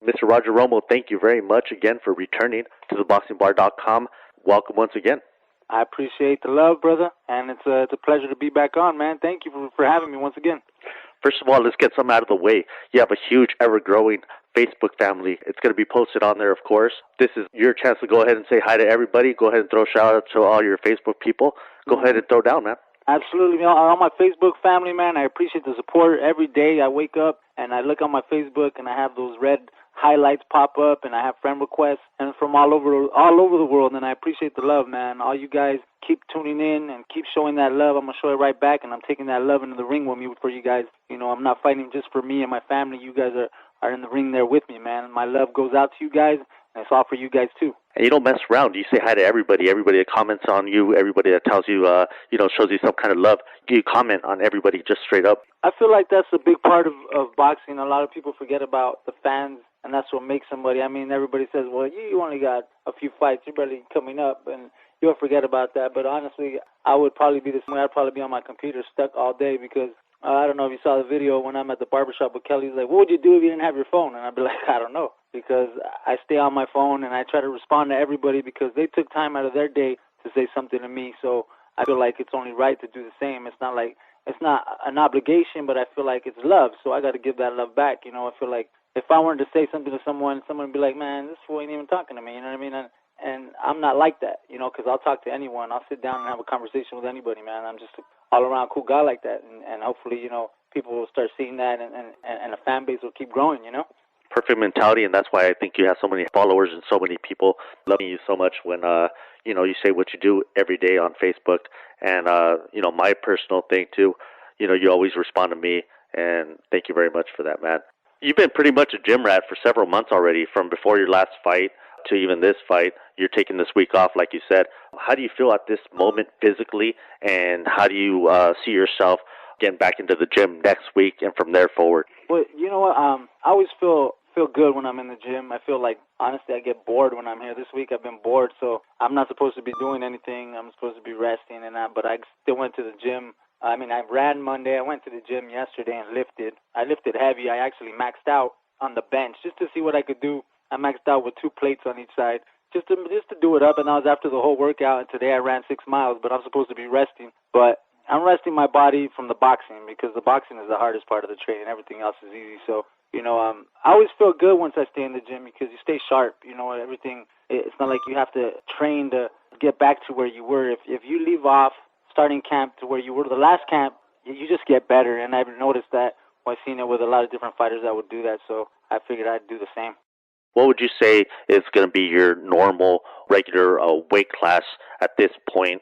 Mr. Roger Romo, thank you very much again for returning to theboxingbar.com. Welcome once again. I appreciate the love, brother, and it's a pleasure to be back on, man. Thank you for having me once again. First of all, let's get some out of the way. You have a huge, ever-growing Facebook family. It's going to be posted on there, of course. This is your chance to go ahead and say hi to everybody. Go ahead and throw shout-outs to all your Facebook people. Go ahead and throw down, man. Absolutely. All my Facebook family, man, I appreciate the support. Every day I wake up and I look on my Facebook and I have those red highlights pop up and I have friend requests and from all over the world, and I appreciate the love, man. All you guys keep tuning in and keep showing that love. I'm going to show it right back, and I'm taking that love into the ring with me for you guys. You know, I'm not fighting just for me and my family. You guys are in the ring there with me, man. My love goes out to you guys, and it's all for you guys too. And you don't mess around. You say hi to everybody that comments on you, everybody that tells you, shows you some kind of love. You comment on everybody just straight up. I feel like that's a big part of boxing. A lot of people forget about the fans, and that's what makes somebody. I mean, everybody says, well, you only got a few fights. You're barely coming up, and you'll forget about that. But honestly, I would probably be the same way. I'd probably be on my computer stuck all day because I don't know if you saw the video when I'm at the barbershop with Kelly. He's like, what would you do if you didn't have your phone? And I'd be like, I don't know, because I stay on my phone and I try to respond to everybody because they took time out of their day to say something to me. So I feel like it's only right to do the same. It's not an obligation, but I feel like it's love. So I got to give that love back. You know, I feel like if I wanted to say something to someone would be like, man, this fool ain't even talking to me. You know what I mean? And I'm not like that, you know, because I'll talk to anyone. I'll sit down and have a conversation with anybody, man. I'm just an all-around cool guy like that. And hopefully, you know, people will start seeing that and the fan base will keep growing, you know? Perfect mentality, and that's why I think you have so many followers and so many people loving you so much when, you say what you do every day on Facebook. And, my personal thing, too, you always respond to me, and thank you very much for that, man. You've been pretty much a gym rat for several months already, from before your last fight to even this fight. You're taking this week off, like you said. How do you feel at this moment physically, and how do you see yourself getting back into the gym next week and from there forward? Well, you know what? I always feel good when I'm in the gym. I feel like, honestly, I get bored when I'm here. This week I've been bored, so I'm not supposed to be doing anything. I'm supposed to be resting and that, but I still went to the gym. I mean, I ran Monday. I went to the gym yesterday and lifted. I lifted heavy. I actually maxed out on the bench just to see what I could do. I maxed out with 2 plates on each side just to do it up, and that was after the whole workout. And today I ran 6 miles, but I'm supposed to be resting. But I'm resting my body from the boxing because the boxing is the hardest part of the training. Everything else is easy. So, I always feel good once I stay in the gym because you stay sharp. Everything. It's not like you have to train to get back to where you were. If you leave off starting camp to where you were the last camp, you just get better. And I've noticed that. I've seen it with a lot of different fighters that would do that. So I figured I'd do the same. What would you say is going to be your normal, regular weight class at this point?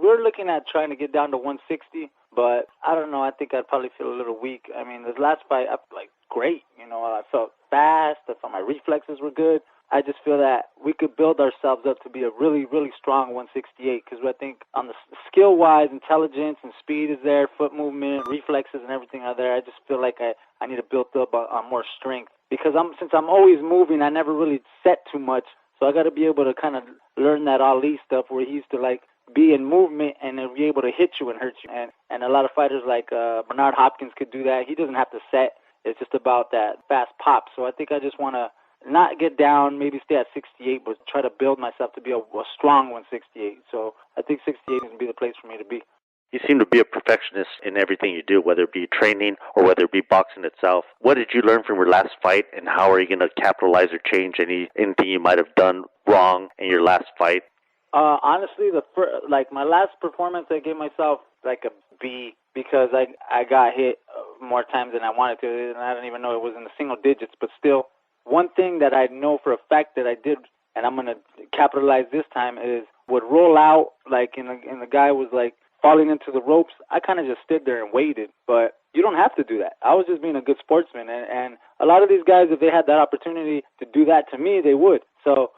We're looking at trying to get down to 160, but I don't know. I think I'd probably feel a little weak. I mean, this last fight, I great. I felt fast. I felt my reflexes were good. I just feel that we could build ourselves up to be a really, really strong 168 because I think on the skill-wise, intelligence and speed is there, foot movement, reflexes and everything are there. I just feel like I need to build up on more strength because since I'm always moving, I never really set too much. So I got to be able to kind of learn that Ali stuff where he used to be in movement and then be able to hit you and hurt you. And a lot of fighters like Bernard Hopkins could do that. He doesn't have to set. It's just about that fast pop. So I think I just want to not get down, maybe stay at 68, but try to build myself to be a strong 168. So I think 68 is going to be the place for me to be. You seem to be a perfectionist in everything you do, whether it be training or whether it be boxing itself. What did you learn from your last fight, and how are you going to capitalize or change anything you might have done wrong in your last fight? Honestly, my last performance, I gave myself like a B because I got hit more times than I wanted to, and I don't even know it was in the single digits, but still. One thing that I know for a fact that I did, and I'm going to capitalize this time, is would roll out, and the guy was, falling into the ropes. I kind of just stood there and waited, but you don't have to do that. I was just being a good sportsman, and a lot of these guys, if they had that opportunity to do that to me, they would. So,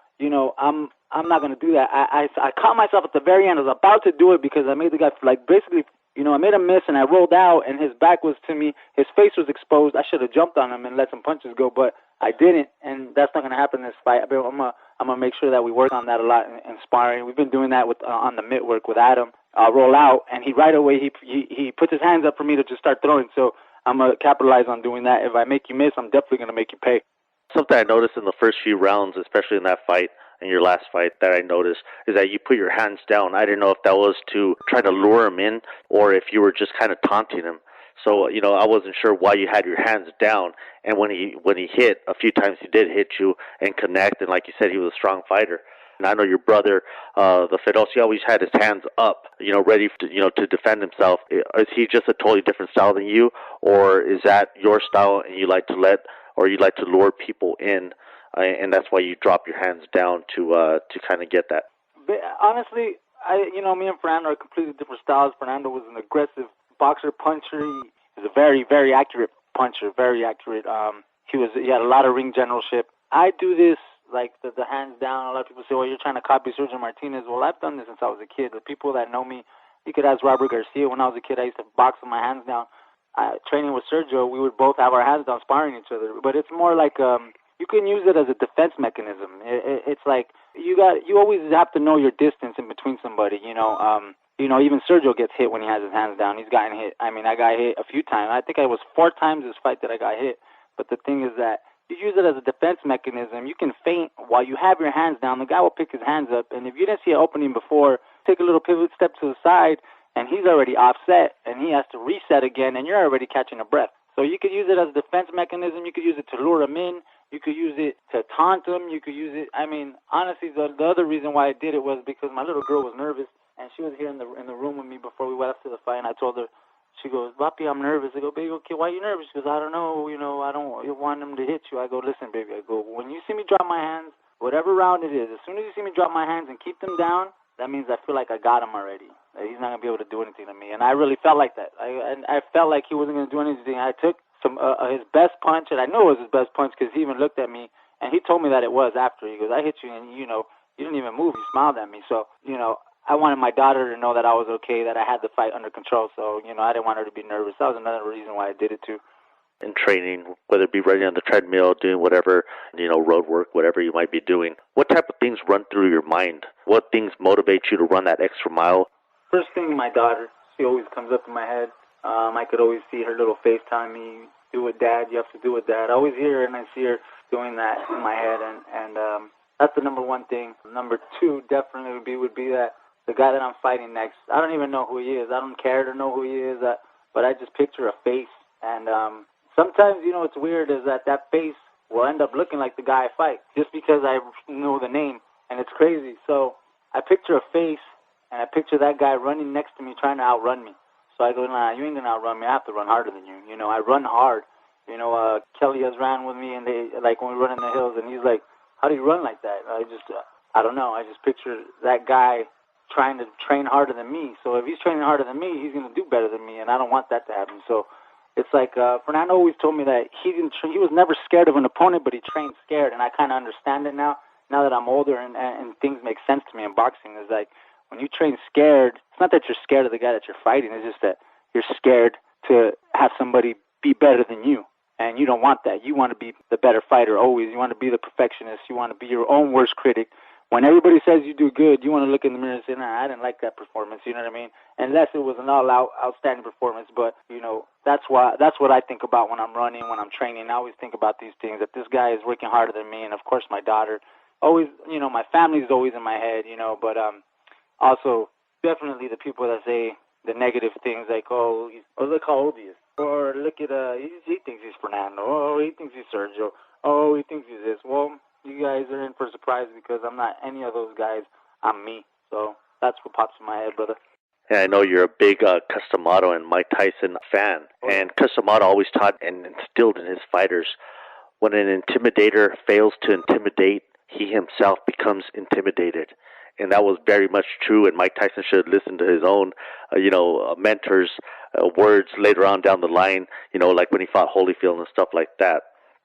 I'm not going to do that. I caught myself at the very end. I was about to do it because I made the guy, basically, I made a miss, and I rolled out, and his back was to me. His face was exposed. I should have jumped on him and let some punches go, but I didn't, and that's not going to happen in this fight. I'm going to make sure that we work on that a lot in sparring. We've been doing that on the mitt work with Adam. I'll roll out, and he right away, he puts his hands up for me to just start throwing, so I'm going to capitalize on doing that. If I make you miss, I'm definitely going to make you pay. Something I noticed in the first few rounds, especially in that fight, in your last fight, that I noticed is that you put your hands down. I didn't know if that was to try to lure him in or if you were just kind of taunting him. So I wasn't sure why you had your hands down. And when he hit a few times, he did hit you and connect. And like you said, he was a strong fighter. And I know your brother, the Feroz, he always had his hands up, ready to defend himself. Is he just a totally different style than you, or is that your style and you like to lure people in, and that's why you drop your hands down to kind of get that? But honestly, me and Fernando are completely different styles. Fernando was an aggressive boxer, puncher. He was a very, very accurate puncher, very accurate. He had a lot of ring generalship. I do this like the hands down. A lot of people say, "Well, you're trying to copy Sergio Martinez." Well, I've done this since I was a kid. The people that know me, you could ask Robert Garcia. When I was a kid, I used to box with my hands down. Training with Sergio, we would both have our hands down, sparring each other. But it's more like you can use it as a defense mechanism. It's like you always have to know your distance in between somebody. Even Sergio gets hit when he has his hands down. He's gotten hit. I mean, I got hit a few times. I think I was 4 times this fight that I got hit. But the thing is that you use it as a defense mechanism. You can feint while you have your hands down. The guy will pick his hands up, and if you didn't see an opening before, take a little pivot step to the side, and he's already offset, and he has to reset again, and you're already catching a breath. So you could use it as a defense mechanism. You could use it to lure him in. You could use it to taunt him. You could use it. I mean, honestly, the other reason why I did it was because my little girl was nervous, and she was here in the room with me before we went up to the fight, and I told her, she goes, "Papi, I'm nervous." I go, "Baby, okay, why are you nervous?" She goes, "I don't know, I don't want him to hit you." I go, "Listen, baby," I go, "when you see me drop my hands, whatever round it is, as soon as you see me drop my hands and keep them down, that means I feel like I got him already. He's not going to be able to do anything to me." And I really felt like that. I felt like he wasn't going to do anything. I took his best punch, and I knew it was his best punch because he even looked at me, and he told me that it was after. He goes, "I hit you, and, you didn't even move. You smiled at me." So, I wanted my daughter to know that I was okay, that I had the fight under control. So, I didn't want her to be nervous. That was another reason why I did it, too. In training, whether it be running on the treadmill, doing whatever, road work, whatever you might be doing, what type of things run through your mind? What things motivate you to run that extra mile? First thing, my daughter. She always comes up in my head. I could always see her little face telling me, "Do it, Dad. You have to do it, Dad." I always hear her, and I see her doing that in my head, and that's the number one thing. Number two definitely would be that the guy that I'm fighting next, I don't even know who he is. I don't care to know who he is, but I just picture a face. And sometimes, what's weird is that face will end up looking like the guy I fight just because I know the name, and it's crazy. So I picture a face, and I picture that guy running next to me trying to outrun me. So I go, "Nah, you ain't going to outrun me. I have to run harder than you." I run hard. Kelly has ran with me, and when we run in the hills, and he's like, "How do you run like that?" I don't know. I just picture that guy trying to train harder than me. So if he's training harder than me, he's going to do better than me, and I don't want that to happen. So it's like Fernando always told me that he was never scared of an opponent, but he trained scared, and I kind of understand it now that I'm older and things make sense to me in boxing. It's like when you train scared, it's not that you're scared of the guy that you're fighting, it's just that you're scared to have somebody be better than you, and you don't want that. You want to be the better fighter always. You want to be the perfectionist. You want to be your own worst critic. When everybody says you do good, you want to look in the mirror and say, "Nah, I didn't like that performance." You know what I mean? Unless it was an all-out, outstanding performance. But that's what I think about when I'm running, when I'm training. I always think about these things. That this guy is working harder than me, and of course my daughter. Always, my family's always in my head. But also definitely the people that say the negative things, like, "Oh, look how old he is," or "Look at he thinks he's Fernando," "Oh, he thinks he's Sergio," "Oh, he thinks he's this." Well, you guys are in for a surprise because I'm not any of those guys. I'm me. So that's what pops in my head, brother. Yeah, I know you're a big Customato and Mike Tyson fan. And Customato always taught and instilled in his fighters, when an intimidator fails to intimidate, he himself becomes intimidated. And that was very much true, and Mike Tyson should listen to his own, mentors' words later on down the line, like when he fought Holyfield and stuff like that.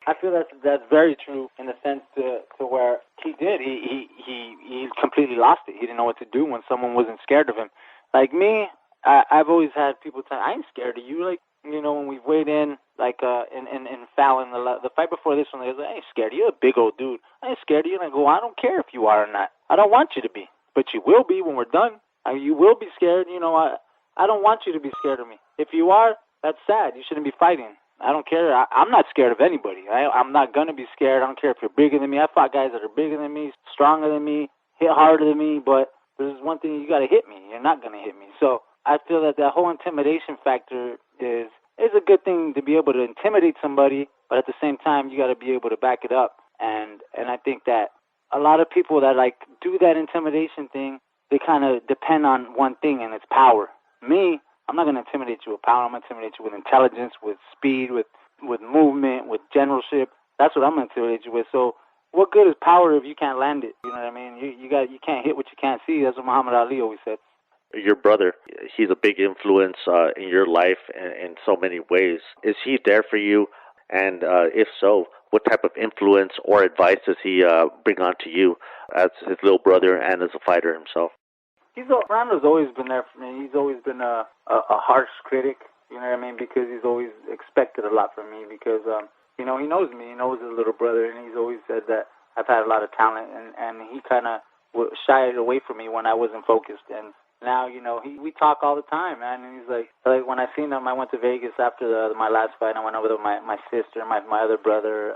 I feel that's very true in the sense to where he did. He completely lost it. He didn't know what to do when someone wasn't scared of him. Like me, I've always had people tell me, "I ain't scared of you." Like, when we weighed in, like in Fallon, the fight before this one, they was like, "I ain't scared of you. You're a big old dude. I ain't scared of you." And I go, "I don't care if you are or not. I don't want you to be, but you will be when we're done. You will be scared. I don't want you to be scared of me. If you are, that's sad. You shouldn't be fighting. I don't care. I'm not scared of anybody. I'm not going to be scared. I don't care if you're bigger than me. I fought guys that are bigger than me, stronger than me, hit harder than me, but there's one thing, you got to hit me. You're not going to hit me. So I feel that whole intimidation factor is a good thing, to be able to intimidate somebody, but at the same time, you got to be able to back it up. And I think that a lot of people that like do that intimidation thing, they kind of depend on one thing, and it's power. Me, I'm not going to intimidate you with power. I'm going to intimidate you with intelligence, with speed, with movement, with generalship. That's what I'm going to intimidate you with. So what good is power if you can't land it? You know what I mean? You can't hit what you can't see. That's what Muhammad Ali always said. Your brother, he's a big influence in your life in so many ways. Is he there for you? And if so, what type of influence or advice does he bring on to you as his little brother and as a fighter himself? Fernando's always been there for me. He's always been a harsh critic, you know what I mean, because he's always expected a lot from me because, he knows me. He knows his little brother, and he's always said that I've had a lot of talent, and he kind of shied away from me when I wasn't focused. And now, we talk all the time, man, and he's like when I seen him, I went to Vegas after my last fight. I went over to my sister, my other brother,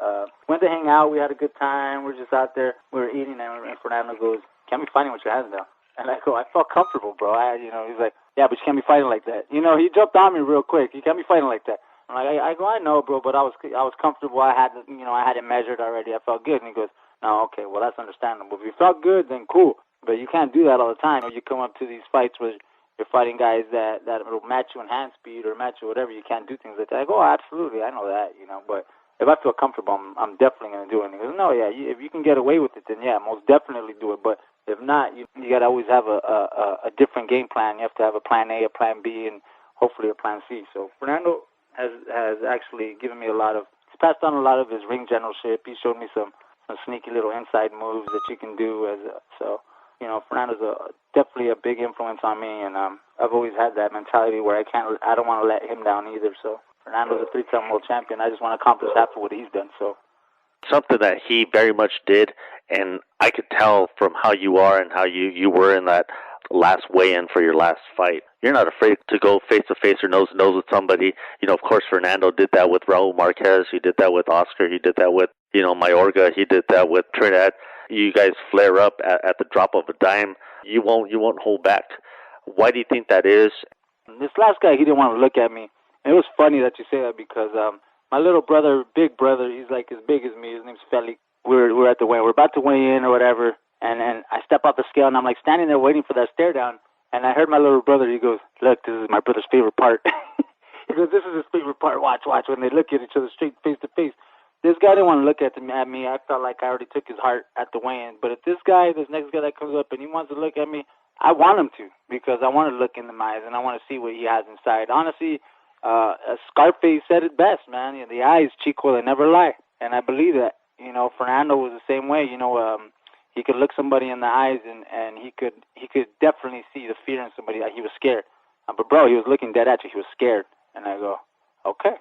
went to hang out. We had a good time. We're just out there. We were eating, and Fernando goes, "Can't be fighting with your hands down." And I go, I felt comfortable, bro. He's like, "Yeah, but you can't be fighting like that." He jumped on me real quick. You can't be fighting like that. I'm like, I go, I know, bro, but I was comfortable. I had it measured already. I felt good. And he goes, "No, okay, well, that's understandable. If you felt good, then cool. But you can't do that all the time. Or you come up to these fights where you're fighting guys that will match you in hand speed or match you whatever. You can't do things like that." I go, "Oh, absolutely, I know that, But if I feel comfortable, I'm definitely going to do it." And he goes, "No, yeah, if you can get away with it, then yeah, most definitely do it. But if not, you got to always have a different game plan. You have to have a plan A, a plan B, and hopefully a plan C." So Fernando has actually given me he's passed on a lot of his ring generalship. He showed me some sneaky little inside moves that you can do. Fernando's definitely a big influence on me, and I've always had that mentality where I don't want to let him down either. So Fernando's a 3-time world champion. I just want to accomplish half of what he's done. So something that he very much did, and I could tell from how you are and how you were in that last weigh-in for your last fight. You're not afraid to go face-to-face or nose-to-nose with somebody. Of course, Fernando did that with Raul Marquez. He did that with Oscar. He did that with, Mayorga. He did that with Trinidad. You guys flare up at the drop of a dime. You won't hold back. Why do you think that is? This last guy, he didn't want to look at me. And it was funny that you say that because my little brother, big brother, he's like as big as me. His name's Felix. We're at the weigh. We're about to weigh in or whatever. And I step off the scale, and I'm like standing there waiting for that stare down. And I heard my little brother, he goes, "Look, this is my brother's favorite part." He goes, "This is his favorite part. Watch." When they look at each other straight face to face. This guy didn't want to look at me. I felt like I already took his heart at the weigh-in. But if this next guy that comes up and he wants to look at me, I want him to, because I want to look in the eyes and I want to see what he has inside. Honestly, Scarface said it best, man. The eyes, Chico, they never lie. And I believe that. Fernando was the same way. He could look somebody in the eyes and he could definitely see the fear in somebody. He was scared. But, bro, he was looking dead at you. He was scared. And I go, okay.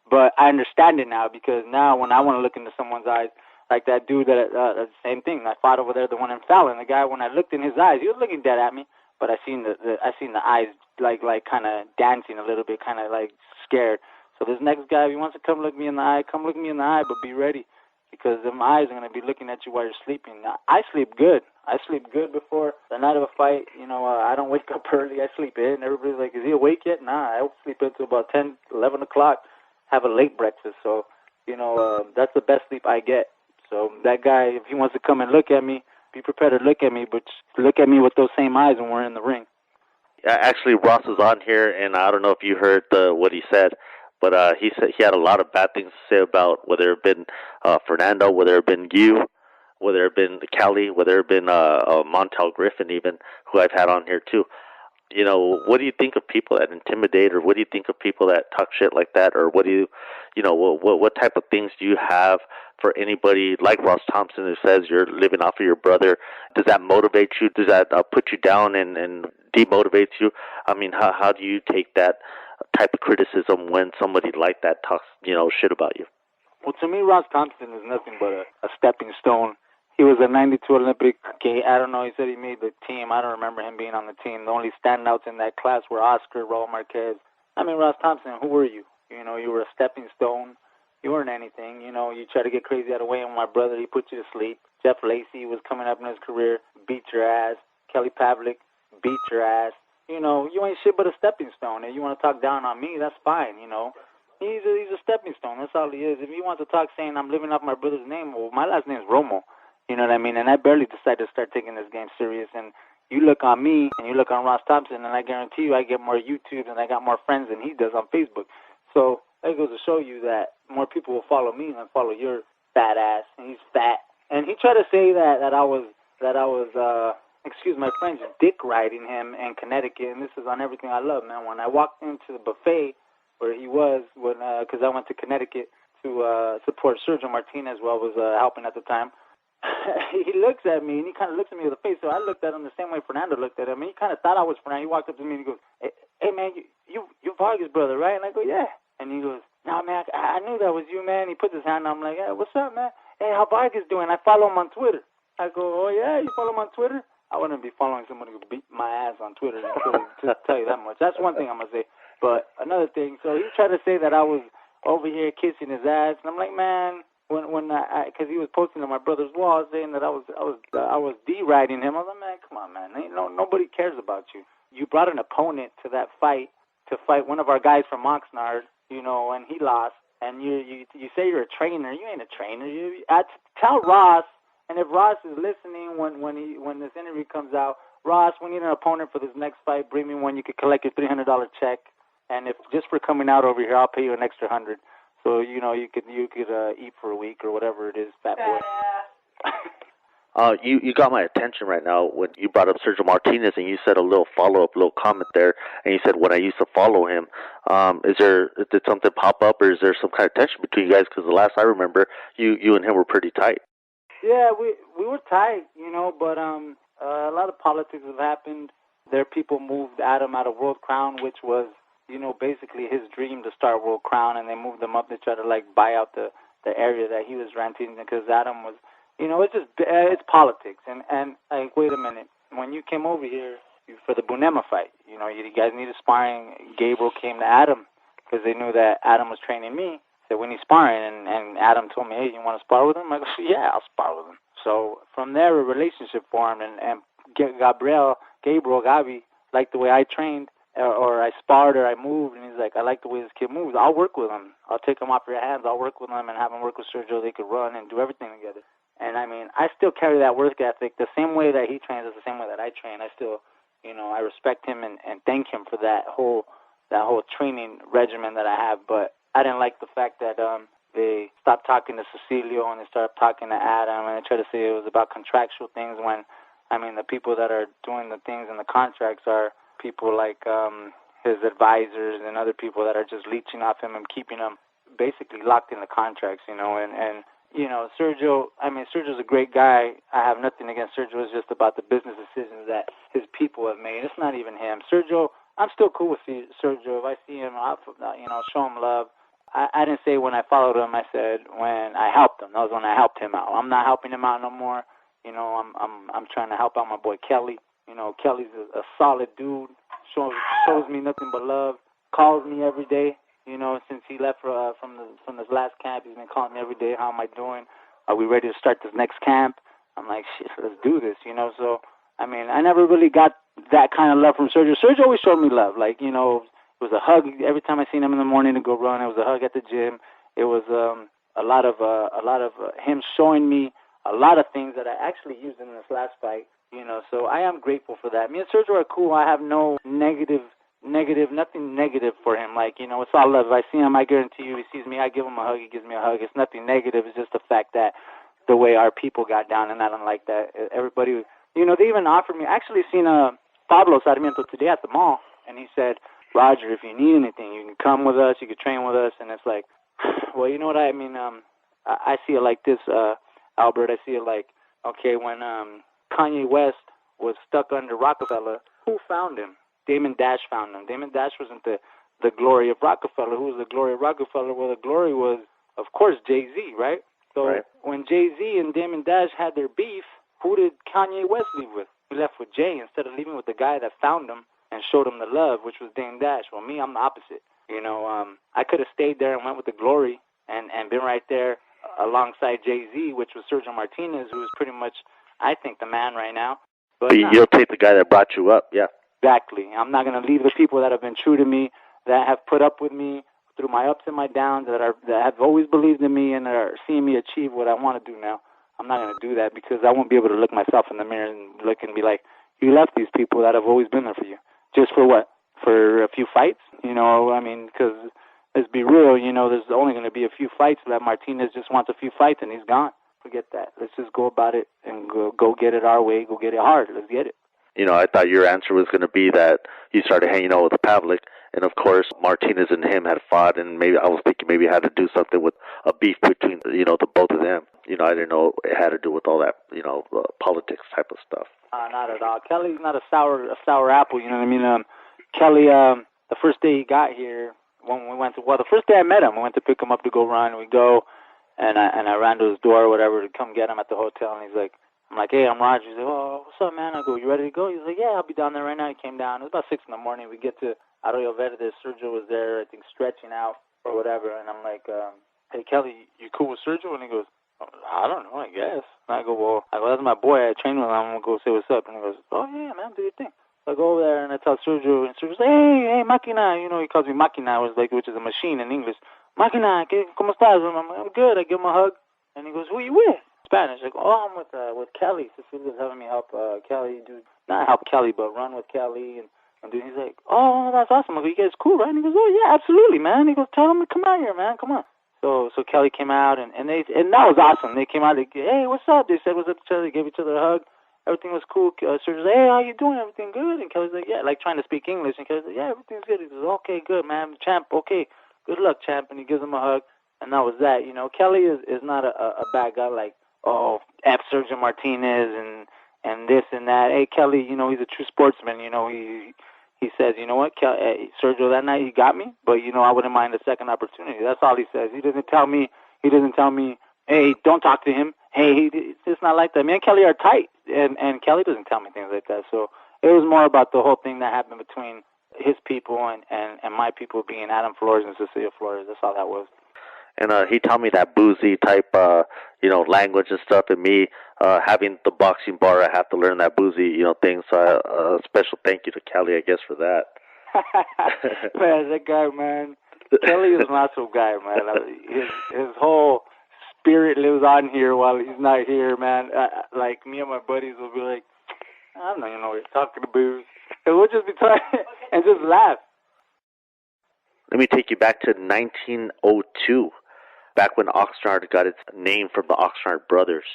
But I understand it now, because now when I want to look into someone's eyes, like that dude, the same thing. I fought over there, the one in Fallon. The guy, when I looked in his eyes, he was looking dead at me, but I seen the eyes like kind of dancing a little bit, kind of like scared. So this next guy, if he wants to come look me in the eye, come look me in the eye, but be ready, because them eyes are going to be looking at you while you're sleeping. Now, I sleep good. I sleep good before the night of a fight. I don't wake up early. I sleep in. Everybody's like, "Is he awake yet?" Nah, I sleep until about 10, 11 o'clock. Have a late breakfast. So, that's the best sleep I get. So that guy, if he wants to come and look at me, be prepared to look at me, but look at me with those same eyes when we're in the ring. Actually, Ross is on here, and I don't know if you heard what he said, but he said he had a lot of bad things to say about whether it been Fernando, whether it been you, whether it been Kelly, whether it been Montel Griffin, even, who I've had on here too. What do you think of people that intimidate, or what do you think of people that talk shit like that, or what do you, what type of things do you have for anybody like Ross Thompson who says you're living off of your brother? Does that motivate you? Does that put you down and demotivate you? I mean, how do you take that type of criticism when somebody like that talks, shit about you? Well, to me, Ross Thompson is nothing but a stepping stone. He was a 92 Olympic. I don't know. He said he made the team. I don't remember him being on the team. The only standouts in that class were Oscar, Raul Marquez. I mean, Ross Thompson, who were you? You know, you were a stepping stone. You weren't anything. You know, you tried to get crazy out of the way, and my brother, he put you to sleep. Jeff Lacey was coming up in his career, beat your ass. Kelly Pavlik, beat your ass. You know, you ain't shit but a stepping stone. And you want to talk down on me, that's fine, you know. He's a stepping stone. That's all he is. If he wants to talk saying I'm living off my brother's name, well, my last name's Romo. You know what I mean? And I barely decided to start taking this game serious. And you look on me and you look on Ross Thompson, and I guarantee you I get more YouTubes and I got more friends than he does on Facebook. So that goes to show you that more people will follow me than follow your fat ass. And he's fat. And he tried to say that I was excuse my French, dick riding him in Connecticut, and this is on Everything I Love, man. When I walked into the buffet where he was, because I went to Connecticut to support Sergio Martinez while I was helping at the time, he looks at me, and he kind of looks at me with a face, so I looked at him the same way Fernando looked at him, and he kind of thought I was Fernando. He walked up to me, and he goes, hey man, you Vargas' brother, right? And I go, yeah. And he goes, no, man, I knew that was you, man. He puts his hand on me, like, hey, what's up, man? Hey, how Vargas doing? I follow him on Twitter. I go, oh, yeah, you follow him on Twitter? I wouldn't be following somebody who beat my ass on Twitter, to tell you that much. That's one thing I'm going to say. But another thing, so he tried to say that I was over here kissing his ass, and I'm like, man, because he was posting on my brother's wall saying that I was deriding him. I was like, man, come on, man, nobody cares about you. You brought an opponent to that fight to fight one of our guys from Oxnard, you know, and he lost. And you say you're a trainer. You ain't a trainer. Tell Ross. And if Ross is listening when this interview comes out, Ross, we need an opponent for this next fight. Bring me one. You could collect your $300 check, and if just for coming out over here, I'll pay you an extra $100. So you know you could eat for a week or whatever it is, fat boy. You got my attention right now when you brought up Sergio Martinez, and you said a little follow-up, little comment there, and you said when I used to follow him. Did something pop up, or is there some kind of tension between you guys? Because the last I remember, you and him were pretty tight. Yeah, we were tight, you know, but a lot of politics have happened. There, people moved Adam out of World Crown, which was, you know, basically his dream to start World Crown, and they moved him up to try to like buy out the area that he was renting because Adam was, you know, it's politics. And like, wait a minute, when you came over here for the Bunema fight, you know, you guys needed sparring. Gabriel came to Adam because they knew that Adam was training me. We need sparring, and Adam told me, hey, you want to spar with him? I go, yeah, I'll spar with him. So from there, a relationship formed, and Gabriel Gabi liked the way I trained, or I sparred, or I moved, and he's like, I like the way this kid moves. I'll work with him. I'll take him off your hands. I'll work with him and have him work with Sergio. They could run and do everything together. And, I mean, I still carry that work ethic. The same way that he trains is the same way that I train. I still, you know, I respect him and thank him for that whole training regimen that I have, but I didn't like the fact that they stopped talking to Cecilio and they started talking to Adam, and they tried to say it was about contractual things when, I mean, the people that are doing the things in the contracts are people like his advisors and other people that are just leeching off him and keeping him basically locked in the contracts, you know, and you know, Sergio's a great guy. I have nothing against Sergio. It's just about the business decisions that his people have made. It's not even him. Sergio, I'm still cool with Sergio. If I see him, I'll, you know, show him love. I didn't say when I followed him. I said when I helped him. That was when I helped him out. I'm not helping him out no more. You know, I'm trying to help out my boy Kelly. You know, Kelly's a solid dude. Shows me nothing but love. Calls me every day. You know, since he left from this last camp, he's been calling me every day. How am I doing? Are we ready to start this next camp? I'm like, shit, let's do this. You know, so I mean, I never really got that kind of love from Sergio. Sergio always showed me love. Like, you know, it was a hug every time I seen him in the morning to go run. It was a hug at the gym. It was a lot of him showing me a lot of things that I actually used in this last fight. You know, so I am grateful for that. Me and Sergio are cool. I have no nothing negative for him. Like, you know, it's all love. If I see him, I guarantee you, he sees me, I give him a hug, he gives me a hug. It's nothing negative. It's just the fact that the way our people got down, and I don't like that. Everybody, you know, they even offered me. I actually seen Pablo Sarmiento today at the mall, and he said, Roger, if you need anything, you can come with us, you can train with us. And it's like, well, you know what I mean? I see it like this, Albert. I see it like, okay, when Kanye West was stuck under Rockefeller, who found him? Damon Dash found him. Damon Dash wasn't the glory of Rockefeller. Who was the glory of Rockefeller? Well, the glory was, of course, Jay-Z, right? So right. When Jay-Z and Damon Dash had their beef, who did Kanye West leave with? He left with Jay instead of leaving with the guy that found him and showed him the love, which was Dame Dash. Well, me, I'm the opposite. I could have stayed there and went with the glory and been right there alongside Jay-Z, which was Sergio Martinez, who is pretty much, I think, the man right now. But you'll take the guy that brought you up, yeah. Exactly. I'm not going to leave the people that have been true to me, that have put up with me through my ups and my downs, that have always believed in me and are seeing me achieve what I want to do now. I'm not going to do that because I won't be able to look myself in the mirror and look and be like, you left these people that have always been there for you. Just for what? For a few fights? Because let's be real, there's only going to be a few fights. That Martinez just wants a few fights and he's gone. Forget that. Let's just go about it and go get it our way. Go get it hard. Let's get it. I thought your answer was going to be that you started hanging out with Pavlik, and of course Martinez and him had fought, and maybe I was thinking maybe it had to do something with a beef between the both of them. I didn't know it had to do with all that politics type of stuff. Not at all. Kelly's not a sour apple. You know what I mean? Kelly, the first day he got here, when we went to the first day I met him, we went to pick him up to go run. We go, and I ran to his door or whatever to come get him at the hotel, and he's like. I'm like, hey, I'm Roger. He's like, oh, what's up, man? I go, you ready to go? He's like, yeah, I'll be down there right now. He came down. It was about 6 in the morning. We get to Arroyo Verde. Sergio was there, I think, stretching out or whatever. And I'm like, hey, Kelly, you cool with Sergio? And he goes, I don't know, I guess. And I go, that's my boy. I train with him. I'm going to go say what's up. And he goes, oh, yeah, man, do your thing. So I go over there and I tell Sergio. And Sergio's like, hey, Máquina. He calls me Máquina, which is a machine in English. Máquina, ¿cómo estás? I'm like, I'm good. I give him a hug. And he goes, who are you with? Spanish. Like, I'm with Kelly. Cecilia's having me help Kelly not help Kelly, but run with Kelly. And he's like, oh, that's awesome. I go, you guys cool, right? And he goes, oh, yeah, absolutely, man. He goes, tell him to come out here, man. Come on. So Kelly came out, and that was awesome. They came out, hey, what's up? They said what's up to each other. They gave each other a hug. Everything was cool. Sergio's like, hey, how you doing? Everything good? And Kelly's like, yeah, like trying to speak English. And Kelly's like, yeah, everything's good. He goes, okay, good, man. Champ, okay. Good luck, champ. And he gives him a hug. And that was that. Kelly is not a bad guy like, F Sergio Martinez and this and that. Hey, Kelly, he's a true sportsman. He says, you know what, Sergio, that night he got me, but I wouldn't mind a second opportunity. That's all he says. He doesn't tell me, hey, don't talk to him. Hey, it's not like that. Me and Kelly are tight, and Kelly doesn't tell me things like that. So it was more about the whole thing that happened between his people and my people, being Adam Flores and Cecilia Flores. That's all that was. And he taught me that boozy type, language and stuff. And me having the boxing bar, I have to learn that boozy, thing. So special thank you to Kelly, I guess, for that. Man, that guy, man. Kelly is an awesome guy, man. His whole spirit lives on here while he's not here, man. Like, me and my buddies will be like, I don't even know what you're talking about. And we'll just be talking and just laugh. Let me take you back to 1902. Back when Oxnard got its name from the Oxnard brothers.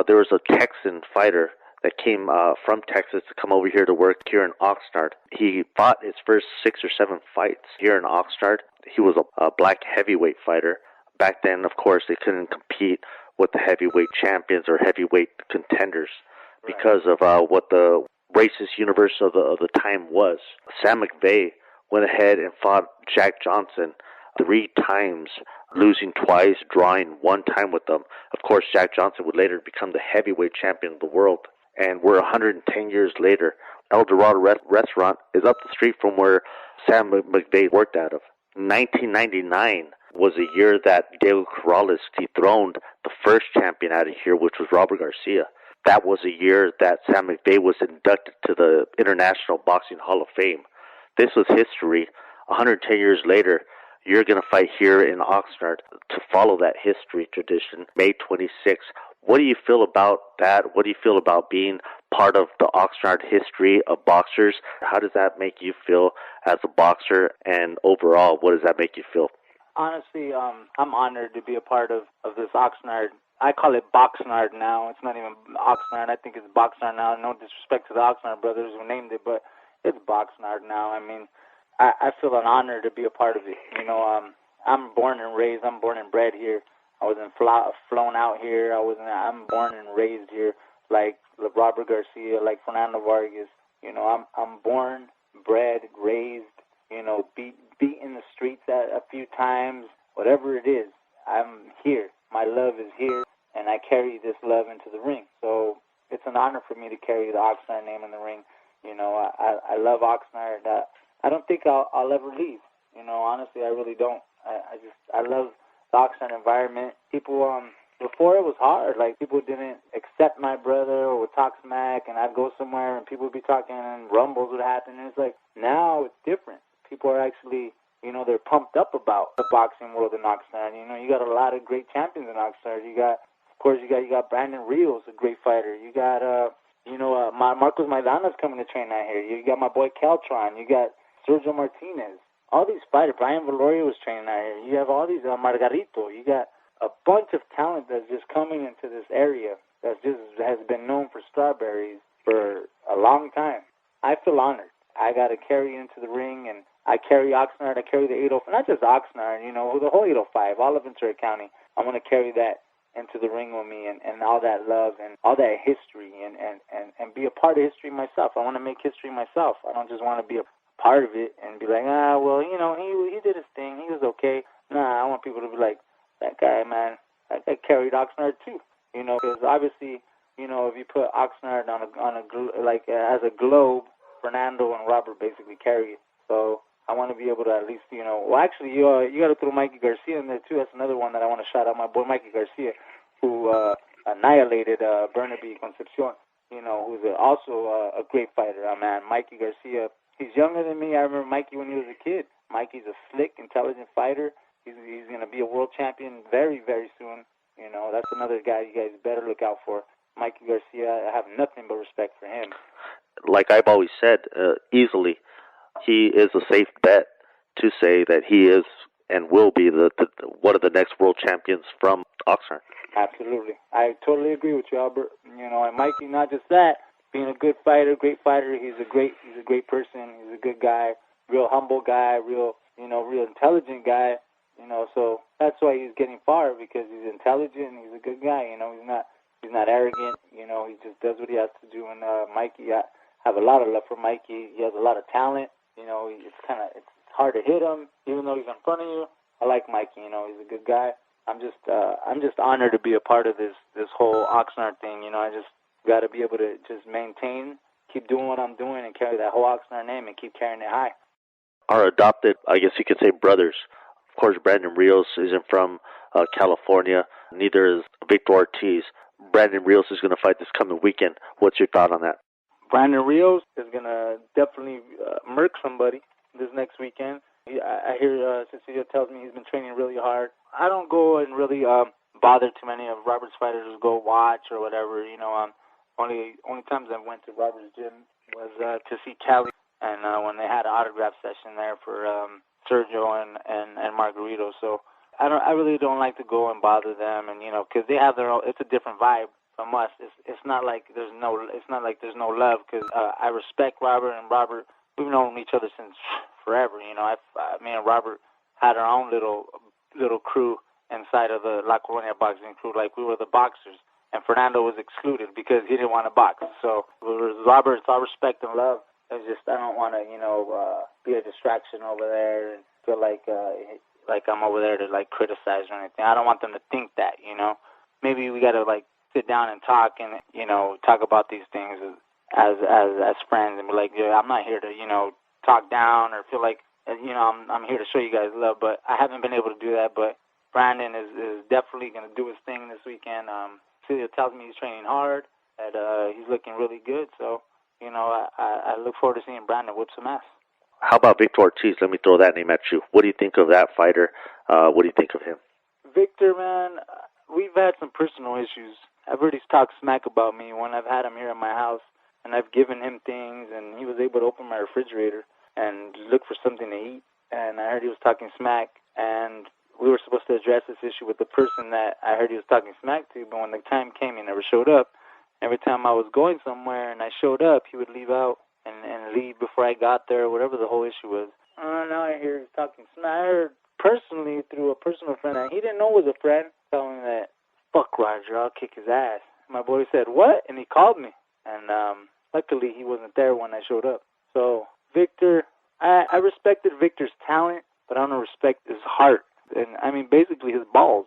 There was a Texan fighter that came from Texas to come over here to work here in Oxnard. He fought his first 6 or 7 fights here in Oxnard. He was a black heavyweight fighter. Back then, of course, they couldn't compete with the heavyweight champions or heavyweight contenders because of what the racist universe of the time was. Sam McVeigh went ahead and fought Jack Johnson 3 times, losing twice, drawing 1 time with them. Of course, Jack Johnson would later become the heavyweight champion of the world. And we're 110 years later. El Dorado restaurant is up the street from where Sam McVeigh worked out of. 1999 was a year that Diego Corrales dethroned the first champion out of here, which was Robert Garcia. That was a year that Sam McVeigh was inducted to the International Boxing Hall of Fame. This was history. 110 years later, you're going to fight here in Oxnard to follow that history tradition, May 26th. What do you feel about that? What do you feel about being part of the Oxnard history of boxers? How does that make you feel as a boxer? And overall, what does that make you feel? Honestly, I'm honored to be a part of this Oxnard. I call it Boxnard now. It's not even Oxnard. I think it's Boxnard now. No disrespect to the Oxnard brothers who named it, but it's Boxnard now. I mean, I feel an honor to be a part of it. I'm born and raised. I'm born and bred here. I wasn't flown out here. I'm born and raised here, like Robert Garcia, like Fernando Vargas. I'm born, bred, raised. Beat in the streets a few times. Whatever it is, I'm here. My love is here, and I carry this love into the ring. So it's an honor for me to carry the Oxnard name in the ring. I love Oxnard. I don't think I'll ever leave. Honestly, I really don't. I love the Oxnard environment. People, before it was hard. Like, people didn't accept my brother or would talk smack, and I'd go somewhere and people would be talking and rumbles would happen. And it's like, now it's different. People are actually, they're pumped up about the boxing world in Oxnard. You got a lot of great champions in Oxnard. You got Brandon Rios, a great fighter. You got, Marcos Maidana's coming to train out here. You got my boy Caltron. You got Sergio Martinez. All these fighters. Brian Valorio was training out here. You have all these, Margarito. You got a bunch of talent that's just coming into this area that just has been known for strawberries for a long time. I feel honored. I got to carry into the ring, and I carry Oxnard. I carry the 805, not just Oxnard, the whole 805, all of Ventura County. I want to carry that into the ring with me and all that love and all that history and be a part of history myself. I want to make history myself. I don't just want to be a part of it and be like, he did his thing. He was okay. Nah, I want people to be like, that guy, man, that guy carried Oxnard too. Because obviously, if you put Oxnard as a globe, Fernando and Robert basically carry it. So I want to be able to at least, you got to throw Mikey Garcia in there too. That's another one that I want to shout out. My boy Mikey Garcia, who annihilated Burnaby Concepcion, who's also a great fighter. Man, Mikey Garcia, he's younger than me. I remember Mikey when he was a kid. Mikey's a slick, intelligent fighter. He's going to be a world champion very, very soon. That's another guy you guys better look out for. Mikey Garcia, I have nothing but respect for him. Like I've always said, easily, he is a safe bet to say that he is and will be the one of the next world champions from Oxnard. Absolutely. I totally agree with you, Albert. And Mikey, not just that, being a good fighter, great fighter, he's a great person, he's a good guy, real humble guy, real intelligent guy. So that's why he's getting far, because he's intelligent and he's a good guy. He's not arrogant. He just does what he has to do. And Mikey, I have a lot of love for Mikey. He has a lot of talent. It's hard to hit him, even though he's in front of you. I like Mikey. He's a good guy. I'm just honored to be a part of this whole Oxnard thing. I just got to be able to just maintain, keep doing what I'm doing, and carry that whole Oxnard name and keep carrying it high. Our adopted, I guess you could say, brothers. Of course, Brandon Rios isn't from California. Neither is Victor Ortiz. Brandon Rios is going to fight this coming weekend. What's your thought on that? Brandon Rios is going to definitely murk somebody this next weekend. I hear Cecilia tells me he's been training really hard. I don't go and really bother too many of Robert's fighters to go watch or whatever. Only times I went to Robert's gym was to see Cali, and when they had an autograph session there for Sergio and Margarito. So I really don't like to go and bother them, and because they have their own. It's a different vibe from us. It's not like there's no love, because I respect Robert, and Robert, we've known each other since forever. Me and Robert had our own little crew inside of the La Colonia boxing crew. Like, we were the boxers, and Fernando was excluded because he didn't want to box. So Robert, it's all respect and love. It's just I don't want to be a distraction over there and feel like I'm over there to criticize or anything. I don't want them to think that. Maybe we got to sit down and talk and talk about these things as friends and be like, yeah, I'm not here to talk down or feel like I'm here to show you guys love. But I haven't been able to do that. But Brandon is definitely going to do his thing this weekend. Celia tells me he's training hard, that he's looking really good. So I look forward to seeing Brandon whip some ass. How about Victor Ortiz? Let me throw that name at you. What do you think of that fighter? What do you think of him? Victor, man, we've had some personal issues. I've heard he's talked smack about me when I've had him here in my house, and I've given him things, and he was able to open my refrigerator and look for something to eat. And I heard he was talking smack, and we were supposed to address this issue with the person that I heard he was talking smack to, but when the time came, he never showed up. Every time I was going somewhere and I showed up, he would leave out and leave before I got there, or whatever the whole issue was. Now I hear he's talking smack. I heard personally through a personal friend that he didn't know was a friend, telling me that, fuck Roger, I'll kick his ass. My boy said, what? And he called me. And luckily he wasn't there when I showed up. So Victor, I respected Victor's talent, but I don't respect his heart. And I mean, basically his balls.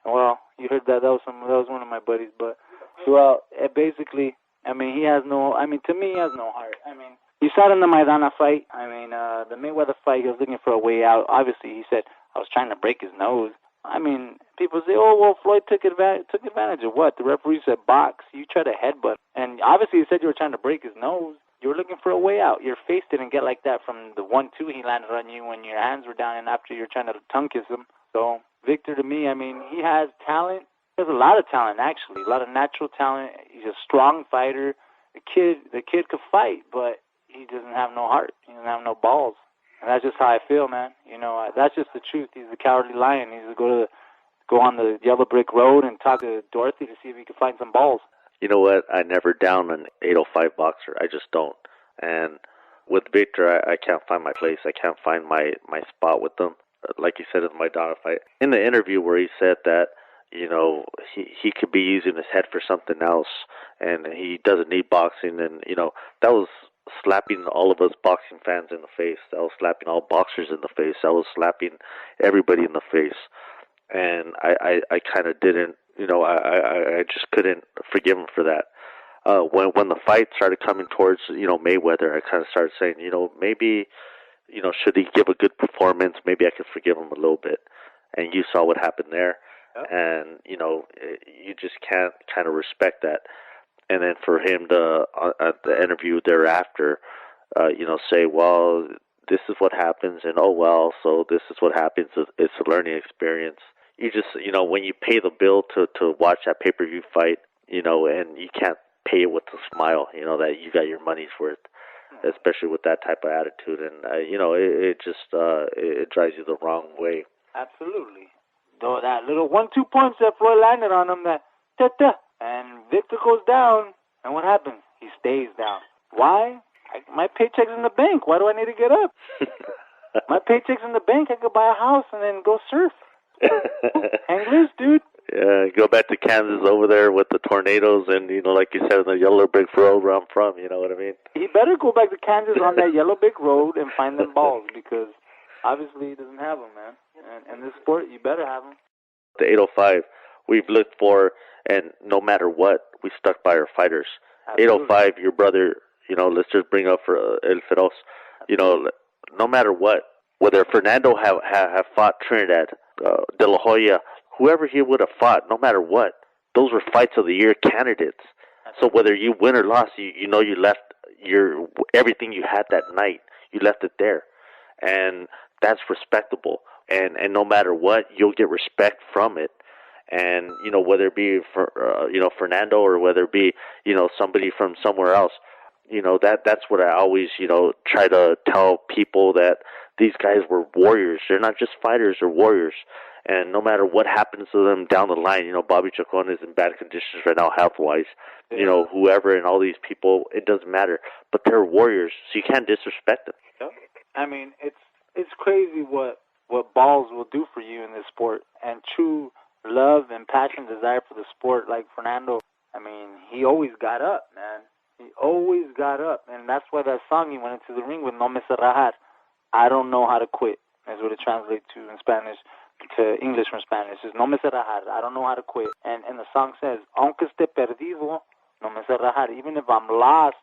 Well, you heard that. That was one of my buddies. But, well, basically, I mean, to me, he has no heart. I mean, You saw it in the Maidana fight. I mean, the Mayweather fight, he was looking for a way out. Obviously, he said, I was trying to break his nose. I mean, people say, oh, well, Floyd took advantage of what? The referee said box. You tried to headbutt. And obviously, he said you were trying to break his nose. You were looking for a way out. Your face didn't get like that from the 1-2 he landed on you when your hands were down and after you were trying to tongue kiss him. So, Victor, to me, I mean, he has talent. He has a lot of talent, actually, a lot of natural talent. He's a strong fighter. The kid could fight, but he doesn't have no heart. He doesn't have no balls. And that's just how I feel, man. You know, that's just the truth. He's a cowardly lion. He's to go on the yellow brick road and talk to Dorothy to see if he can find some balls. You know what? I never down an 805 boxer. I just don't. And with Victor, I can't find my place. I can't find my spot with them. Like you said in my Donna fight. In the interview where he said that, you know, he could be using his head for something else and he doesn't need boxing. And, you know, that was slapping all of us boxing fans in the face. That was slapping all boxers in the face. That was slapping everybody in the face. And I kind of didn't, you know, I just couldn't forgive him for that. When the fight started coming towards, you know, Mayweather, I kind of started saying, you know, maybe, you know, should he give a good performance? Maybe I could forgive him a little bit. And you saw what happened there. Yep. And, you know, you just can't kind of respect that. And then for him to, at the interview thereafter, you know, say, well, this is what happens, and oh, well, so this is what happens. It's a learning experience. You just, you know, when you pay the bill to watch that pay-per-view fight, you know, and you can't pay it with a smile, you know, that you got your money's worth, especially with that type of attitude. And, you know, it just, it drives you the wrong way. Absolutely. Though that little 1-2 punch that Floyd landed on him, that ta-ta, and Victor goes down, and what happens? He stays down. Why? My paycheck's in the bank. Why do I need to get up? My paycheck's in the bank. I could buy a house and then go surf. Hang loose, dude. Yeah, go back to Kansas over there with the tornadoes and, you know, like you said, the yellow brick road where I'm from, you know what I mean? He better go back to Kansas on that yellow brick road and find them balls because obviously he doesn't have them, man. And in this sport, you better have them. The 805, we've looked for, and no matter what, we stuck by our fighters. Absolutely. 805, your brother, you know, let's just bring up for El Feroz, you know, no matter what, whether Fernando have fought Trinidad, De La Hoya, whoever he would have fought, no matter what, those were fights of the year candidates. So whether you win or lost, you know you left everything you had that night, you left it there. And that's respectable. And no matter what, you'll get respect from it. And, you know, whether it be for, you know, Fernando or whether it be, you know, somebody from somewhere else, you know, that's what I always, you know, try to tell people, that these guys were warriors. They're not just fighters, they're warriors. And no matter what happens to them down the line, you know, Bobby Chacon is in bad conditions right now health-wise. Yeah. You know, whoever and all these people, it doesn't matter. But they're warriors, so you can't disrespect them. Yeah. I mean, it's crazy what balls will do for you in this sport. And true love and passion, desire for the sport, like Fernando, I mean, he always got up, man. He always got up. And that's why that song he went into the ring with, No Me Sé Rajar, I don't know how to quit, is what it translates to in Spanish, to English from Spanish. It says, No Me Sé Rajar, I don't know how to quit. And the song says, Aunque esté perdido, no me sé rajar. Even if I'm lost,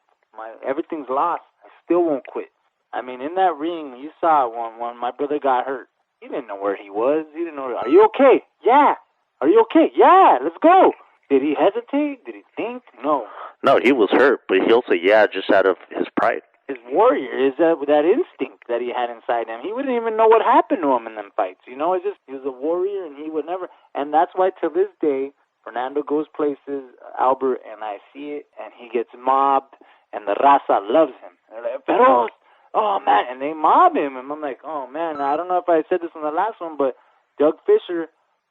everything's lost, I still won't quit. I mean, in that ring, you saw when my brother got hurt, he didn't know where he was. He didn't know, are you okay? Yeah. Are you okay? Yeah, let's go. Did he hesitate? Did he think? No. No, he was hurt, but he'll say yeah just out of his pride. His warrior is that instinct that he had inside him. He wouldn't even know what happened to him in them fights. You know, it's just, he was a warrior, and he would never. And that's why to this day, Fernando goes places, Albert, and I see it, and he gets mobbed, and the raza loves him. They're like, Feroz, oh man, and they mob him, and I'm like, oh man, I don't know if I said this in the last one, but Doug Fisher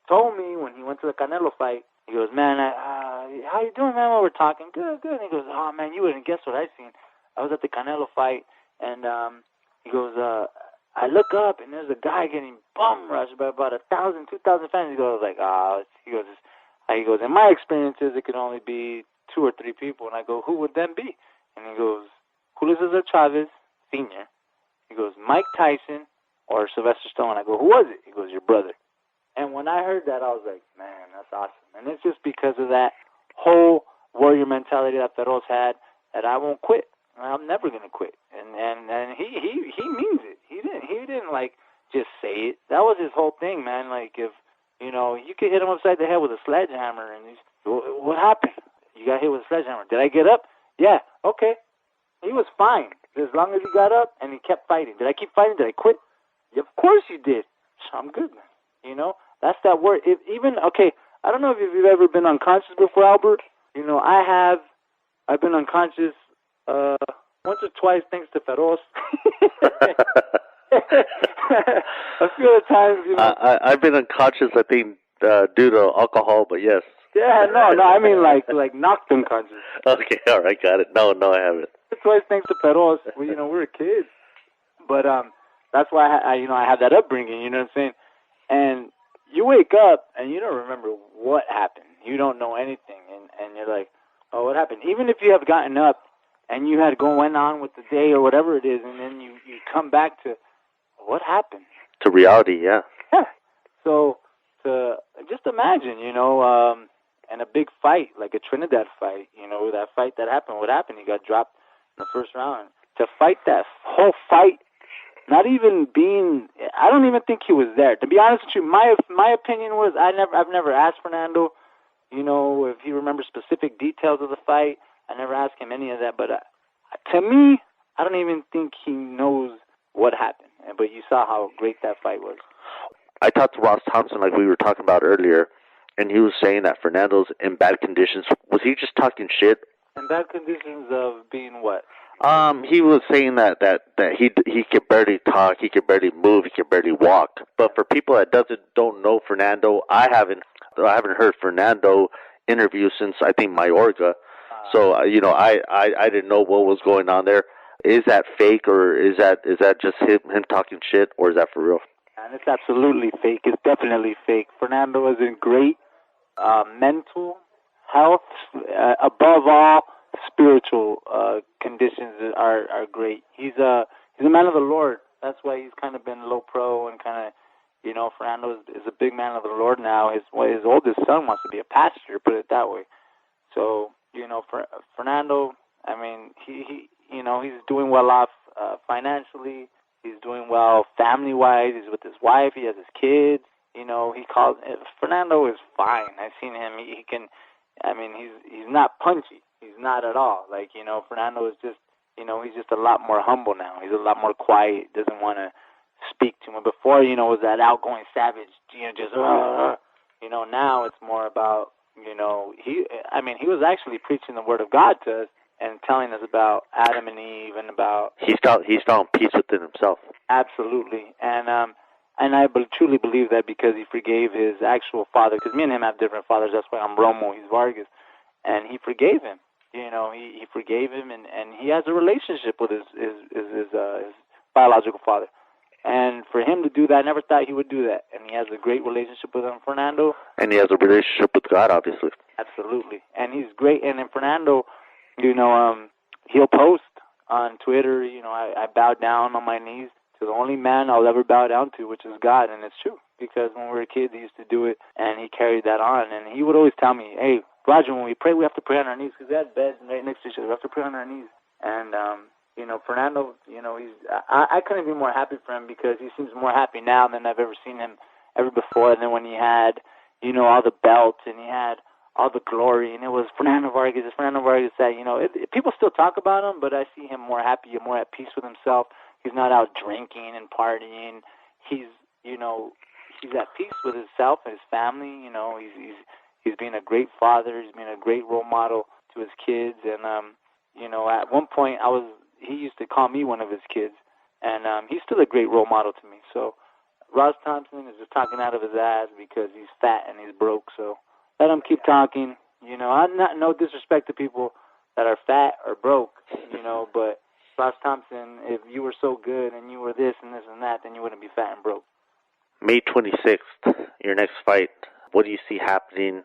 told me when he went to the Canelo fight, he goes, man, how you doing, man? While we're talking, good. And he goes, oh man, you wouldn't guess what I seen. I was at the Canelo fight, and he goes, I look up, and there's a guy getting bum rushed by about 1,000, 2,000 fans. He goes, like, he goes, in my experiences, it could only be 2 or 3 people. And I go, who would them be? And he goes, Julio Cesar Chavez, Sr. He goes, Mike Tyson or Sylvester Stallone. I go, who was it? He goes, your brother. And when I heard that, I was like, man, that's awesome. And it's just because of that whole warrior mentality that Feroz had, that I won't quit. I'm never going to quit. and he means it. He didn't like just say it. That was his whole thing, man. Like if you could hit him upside the head with a sledgehammer, and he's, what happened? You got hit with a sledgehammer. Did I get up? Yeah. Okay. He was fine as long as he got up and he kept fighting. Did I keep fighting? Did I quit? Yeah, of course you did. So I'm good, man. That's that word. I don't know if you've ever been unconscious before, Albert. I have. I've been unconscious once or twice thanks to Feroz. A few other times, I've been unconscious, I think, due to alcohol, but yes. Yeah, no, I mean like knocked unconscious. Okay, all right, got it. No, I haven't. Twice thanks to Feroz. We were kids, but that's why I had that upbringing. You know what I'm saying? And you wake up and you don't remember what happened. You don't know anything, and you're like, oh, what happened? Even if you have gotten up and you had went on with the day or whatever it is, and then you come back to what happened? To reality, yeah. Yeah. So to just imagine, and a big fight, like a Trinidad fight, that fight that happened. What happened? He got dropped in the first round. To fight that whole fight, not even being, I don't even think he was there. To be honest with you, my opinion was I've never asked Fernando, if he remembers specific details of the fight. I never asked him any of that. But to me, I don't even think he knows what happened. But you saw how great that fight was. I talked to Ross Thompson, like we were talking about earlier, and he was saying that Fernando's in bad conditions. Was he just talking shit? In bad conditions of being what? He was saying that he could barely talk, he could barely move, he could barely walk. But for people that don't know Fernando, I haven't heard Fernando interview since I think Mayorga. So I didn't know what was going on there. Is that fake, or is that just him talking shit, or is that for real? And it's absolutely fake. It's definitely fake. Fernando is in great mental health. Above all, spiritual conditions are great. He's a man of the Lord. That's why he's kind of been low pro and kind of, Fernando is a big man of the Lord now. His oldest son wants to be a pastor, put it that way. So, Fernando, I mean, he's doing well off financially. He's doing well family-wise. He's with his wife. He has his kids. Fernando is fine. I've seen him. He can, he's not punchy. He's not at all. Fernando is just, he's just a lot more humble now. He's a lot more quiet. Doesn't want to speak too much. Before, was that outgoing savage, now it's more about, he was actually preaching the word of God to us and telling us about Adam and Eve and about... He's found peace within himself. Absolutely. And I truly believe that because he forgave his actual father, because me and him have different fathers. That's why I'm Romo, he's Vargas. And he forgave him. He forgave him, and he has a relationship with his biological father. And for him to do that, I never thought he would do that. And he has a great relationship with him, Fernando. And he has a relationship with God, obviously. Absolutely. And he's great. And then Fernando, he'll post on Twitter, I bow down on my knees to the only man I'll ever bow down to, which is God. And it's true, because when we were kids, he used to do it, and he carried that on. And he would always tell me, hey, Roger, when we pray, we have to pray on our knees, because they had beds right next to each other. We have to pray on our knees. And, Fernando, I couldn't be more happy for him, because he seems more happy now than I've ever seen him ever before. And then when he had, all the belts and he had all the glory, and it was Fernando Vargas that, people still talk about him, but I see him more happy and more at peace with himself. He's not out drinking and partying. He's at peace with himself and his family. He's being a great father. He's being a great role model to his kids. And, at one point he used to call me one of his kids, and he's still a great role model to me. So Ross Thompson is just talking out of his ass because he's fat and he's broke. So let him keep talking. I'm not, no disrespect to people that are fat or broke, but Ross Thompson, if you were so good and you were this and this and that, then you wouldn't be fat and broke. May 26th, your next fight. What do you see happening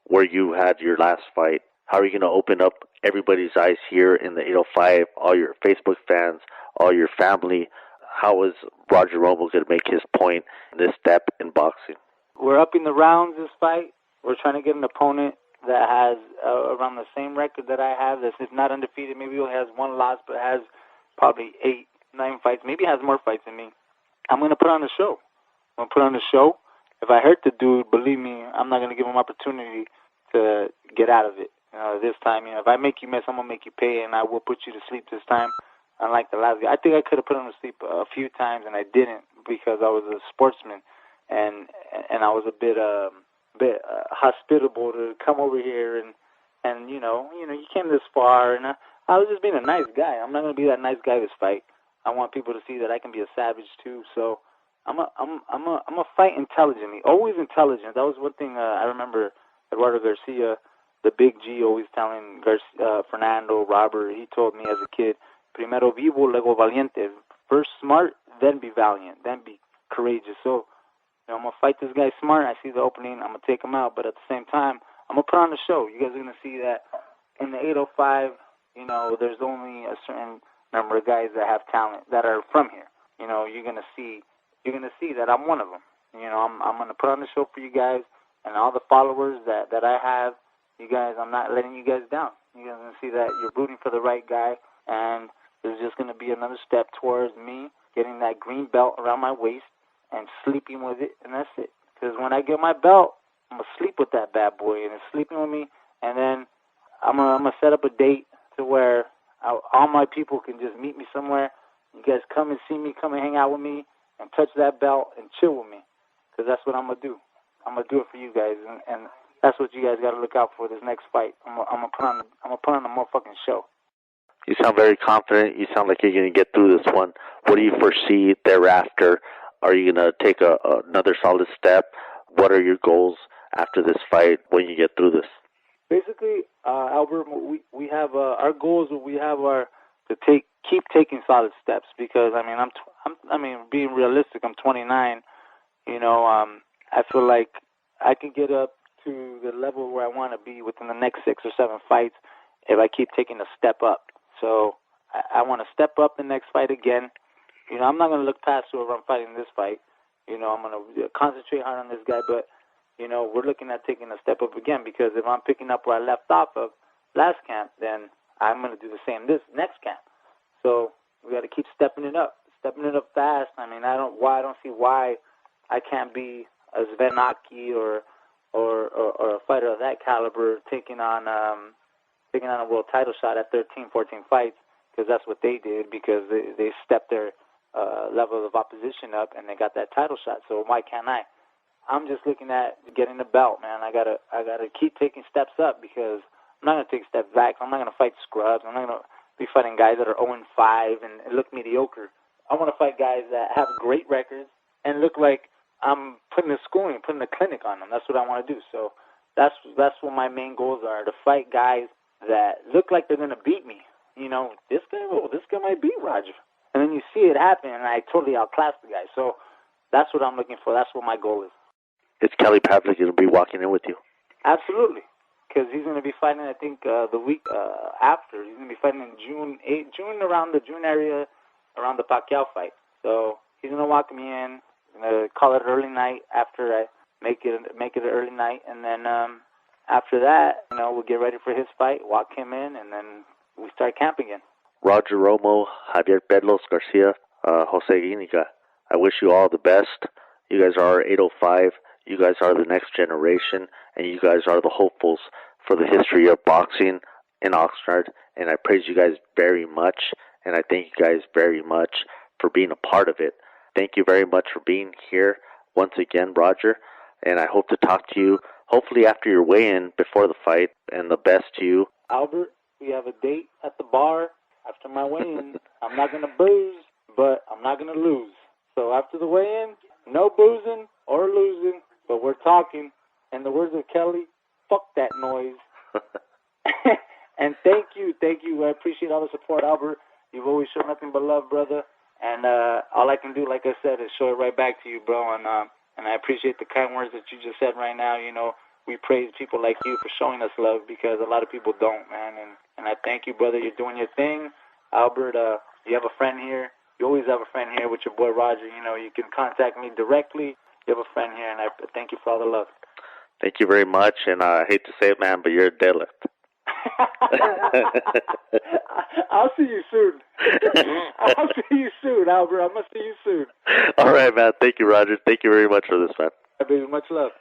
where you had your last fight? How are you going to open up everybody's eyes here in the 805, all your Facebook fans, all your family? How is Roger Romo going to make his point in this step in boxing? We're upping the rounds this fight. We're trying to get an opponent that has around the same record that I have. That's if not undefeated. Maybe he has one loss, but has probably 8, 9 fights. Maybe he has more fights than me. I'm going to put on a show. I'm going to put on a show. If I hurt the dude, believe me, I'm not going to give him opportunity to get out of it. This time, if I make you miss, I'm going to make you pay, and I will put you to sleep this time. Unlike the last guy. I think I could have put him to sleep a few times, and I didn't because I was a sportsman, and I was a bit hospitable to come over here, and you came this far, and I was just being a nice guy. I'm not going to be that nice guy this fight. I want people to see that I can be a savage too. So I'm a fight intelligently, always intelligent. That was one thing I remember Eduardo Garcia, the big G, always telling Fernando, Robert. He told me as a kid, primero vivo, luego valiente. First smart, then be valiant, then be courageous. So I'm going to fight this guy smart. I see the opening. I'm going to take him out. But at the same time, I'm going to put on the show. You guys are going to see that in the 805, there's only a certain number of guys that have talent that are from here. You're going to see that I'm one of them. I'm going to put on the show for you guys and all the followers that I have. You guys, I'm not letting you guys down. You guys are going to see that you're rooting for the right guy, and there's just going to be another step towards me getting that green belt around my waist and sleeping with it, and that's it. Because when I get my belt, I'm going to sleep with that bad boy, and it's sleeping with me, and then I'm going to set up a date to where all my people can just meet me somewhere. You guys come and see me, come and hang out with me, and touch that belt and chill with me, because that's what I'm going to do. I'm going to do it for you guys, and that's what you guys got to look out for this next fight. I'm gonna put on a motherfucking show. You sound very confident. You sound like you're going to get through this one. What do you foresee thereafter? Are you going to take another solid step? What are your goals after this fight when you get through this? Basically, Albert, we have our goals. We have keep taking solid steps because I'm being realistic. I'm 29. I feel like I can get up to the level where I want to be within the next 6 or 7 fights if I keep taking a step up. So I want to step up the next fight again. I'm not going to look past whoever I'm fighting this fight. I'm going to concentrate hard on this guy, but, we're looking at taking a step up again because if I'm picking up where I left off of last camp, then I'm going to do the same this next camp. So we got to keep stepping it up fast. I don't see why I can't be a Svenaki or a fighter of that caliber taking on a world title shot at 13, 14 fights, because that's what they did, because they stepped their level of opposition up and they got that title shot. So why can't I? I'm just looking at getting the belt, man. I gotta keep taking steps up because I'm not gonna take steps back. I'm not gonna fight scrubs. I'm not gonna be fighting guys that are 0-5 and look mediocre. I want to fight guys that have great records and look like I'm putting a clinic on them. That's what I want to do. So that's what my main goals are, to fight guys that look like they're going to beat me. This guy might beat Roger. And then you see it happen, and I totally outclass the guy. So that's what I'm looking for. That's what my goal is. It's Kelly Pavlik going to be walking in with you? Absolutely. Because he's going to be fighting, I think, the week after. He's going to be fighting in around the June area, around the Pacquiao fight. So he's going to walk me in. Call it early night after I make it an early night, and then after that, we'll get ready for his fight, walk him in, and then we start camp again. Roger Romo, Javier Pedlos Garcia, Jose Guinica, I wish you all the best. You guys are 805. You guys are the next generation, and you guys are the hopefuls for the history of boxing in Oxnard, and I praise you guys very much, and I thank you guys very much for being a part of it. Thank you very much for being here once again, Roger, and I hope to talk to you hopefully after your weigh-in before the fight, and the best to you. Albert, we have a date at the bar after my weigh-in. I'm not going to booze, but I'm not going to lose. So after the weigh-in, no boozing or losing, but we're talking. In the words of Kelly, fuck that noise. And thank you. I appreciate all the support, Albert. You've always shown nothing but love, brother. And all I can do, like I said, is show it right back to you, bro. And I appreciate the kind words that you just said right now. We praise people like you for showing us love because a lot of people don't, man. And I thank you, brother. You're doing your thing. Albert, you have a friend here. You always have a friend here with your boy Roger. You can contact me directly. You have a friend here, and I thank you for all the love. Thank you very much. And I hate to say it, man, but you're a deadlift. I'll see you soon. I'll see you soon, Albert. I'm gonna see you soon. All right, man. Thank you, Roger. Thank you very much for this, man. Baby, much love.